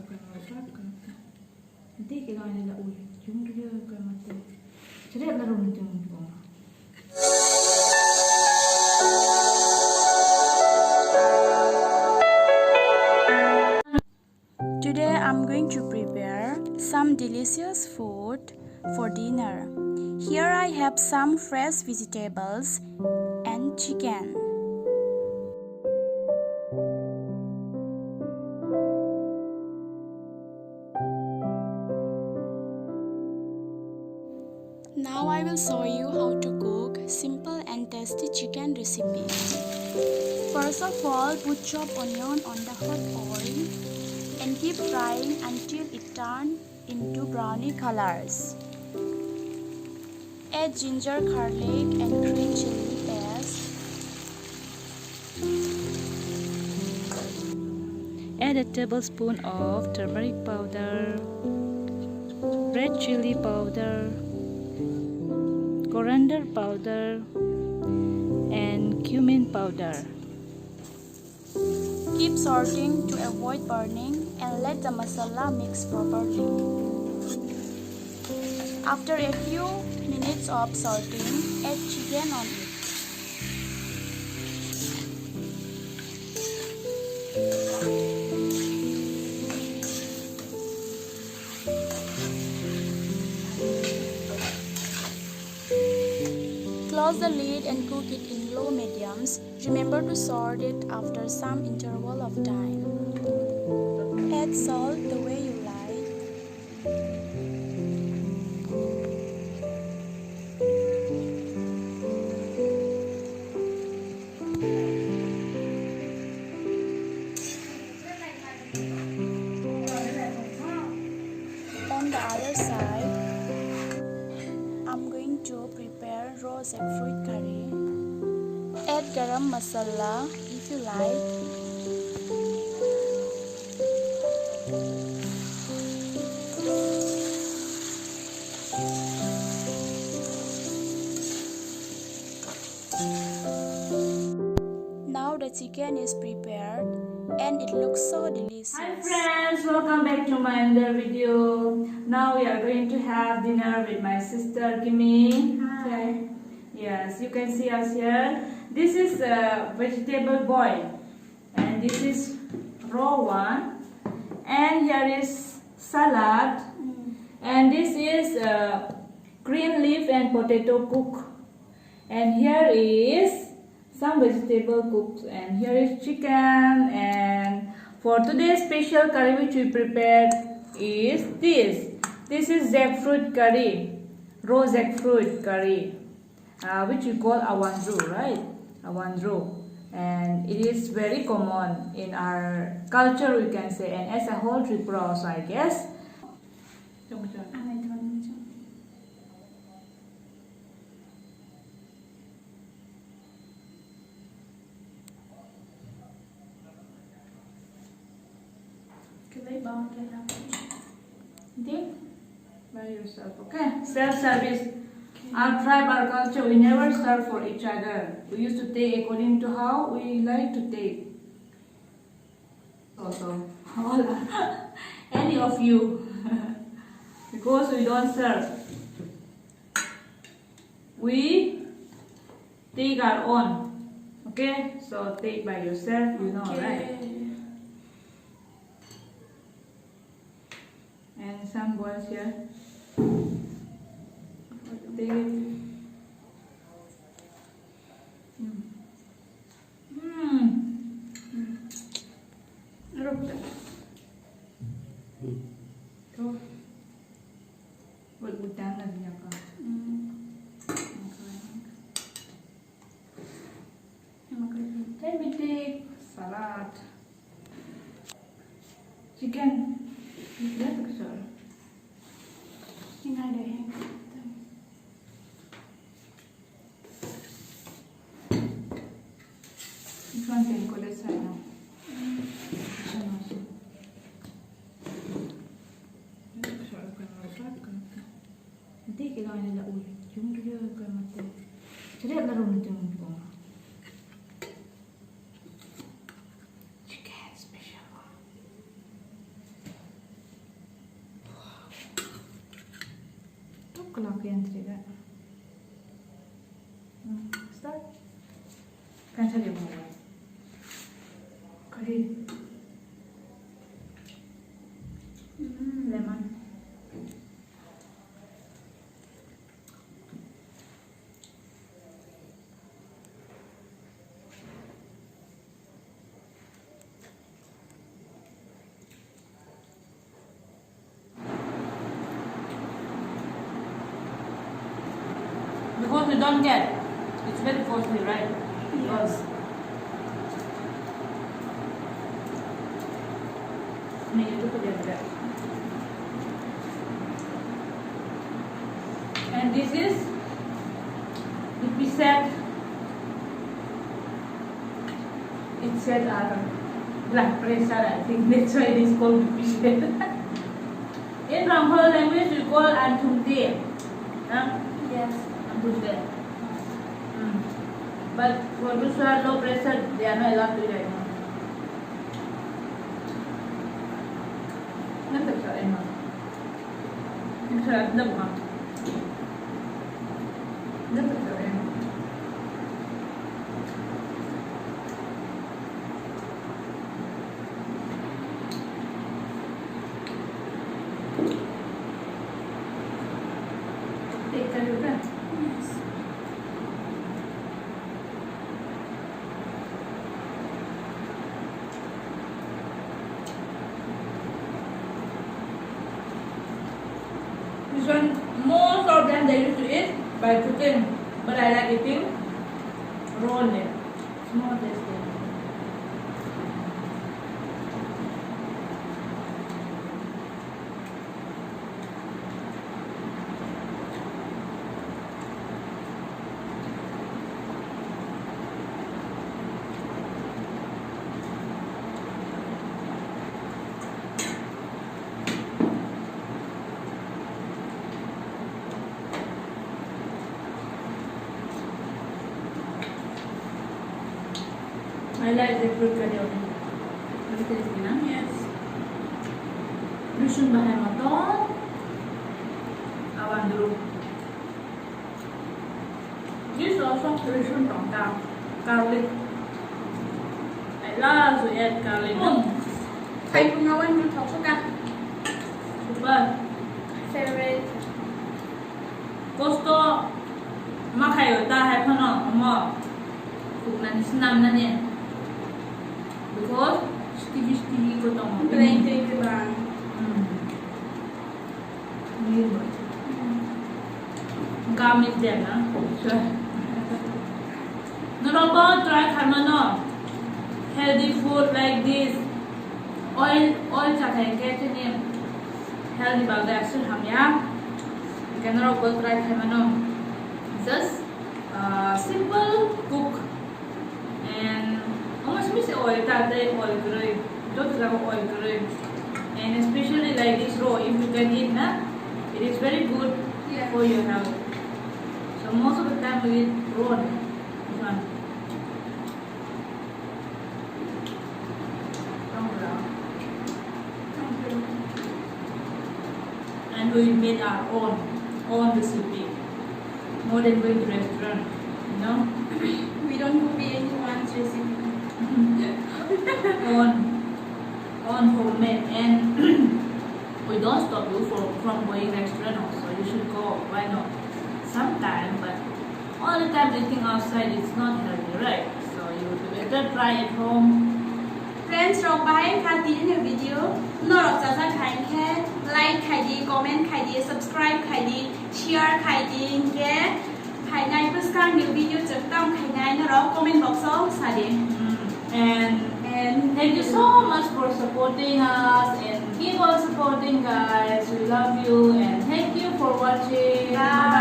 Today I'm going to prepare some delicious food for dinner. Here I have some fresh vegetables and chicken. Now I will show you how to cook simple and tasty chicken recipe. First of all, put chopped onion on the hot oil and keep frying until it turns into browny colors. Add ginger, garlic and green chili paste. Add a tablespoon of turmeric powder, red chili powder, coriander powder and cumin powder. Keep sorting to avoid burning and let the masala mix properly. After a few minutes of sorting, add chicken on it. Close the lid and cook it in low mediums. Remember to sort it after some interval of time. Add salt the way you like. On the other side, I'm going to prepare raw jackfruit curry. Add garam masala if you like. Now the chicken is prepared and it looks so delicious. Hi friends, welcome back to my another video. Now we are going to have dinner with my sister Kimi. Hi. Yes, you can see us here. This is a vegetable boil and this is raw one, and here is salad, and this is green leaf and potato cook, and here is some vegetable cooked, and here is chicken. And for today's special curry which we prepared is this is jackfruit curry, raw jackfruit curry, which we call awandru, right? Awandru, and it is very common in our culture, we can say, and as a whole Tripura also, I guess. By yourself, okay? Self-service. Our tribe, our culture, we never serve for each other. We used to take according to how we like to take. Also, any of you, because we don't serve. We take our own. Okay, so take by yourself, you know, right? And some balls here. Take it. Go. Udang lagi ya kak. Then we take salad, chicken. Lihat besar. Ini ada yang. This one can go this side now. Nanti kita ada ulit, cuma dia kan mati. Jadi ada rumah tengah pun. Chicken special one. Clock entry that. Start. Can't tell you more. Curry. Lemon. Because we don't get, it's very costly, right? Because Hii YouTube dia. And this is if we said it said our blood pressure, I think that's why it is called set. In Ramhal language we call antumde. Yes. Antumde. But for those who have low pressure, they are not allowed to eat anymore. Not the anymore. It's a dumb one. Not the anymore. Take a look at. Yes. This one, most of them they used to eat by cooking, but I like eating raw only. It's more tasty. I like the fruit curry only. Very tasty, na? Yes. Rusun bahay mo to. Awan dulu. This also rusun tongkang. Garlic. I love to add garlic. Thầy cũng nấu ăn thọc số ca. Super. Favorite. Costo makayo ta hai pano mo. Kunan senam na niya. Because sticky ko tong Plain cake ba? Gamit din na. Normal try karmano. Healthy food like this. Oil chakai ke ni healthy bagay asul hamya. Kenaro ko try karmano. Just simple cook and almost miss oil tate oil curry. Don't have oil curry. And especially like this raw, if you can eat na, it is very good Yeah. for your health. So most of the time we eat raw. This one. And we made our own recipe. More than going to restaurant, you know. We don't copy anyone's recipe. on homemade, and we don't stop you from going restaurant also. You should go. Why not? Sometime, but all the time eating outside is not healthy, right? So you better try at home. Friends เราไปค่ะตีในวิดีโอนอกจากจะถ่ายแค่ไลค์ใครดีคอมเมนต์ใครดี subscribe ใครดี share ใครดีแกภายในเพื่อสร้างนิววิดีโอจะต้องภายในนะเราคอมเมนต์บอกซ้อสาดี And thank you so much for supporting us and keep on supporting, guys. We love you and thank you for watching. Bye.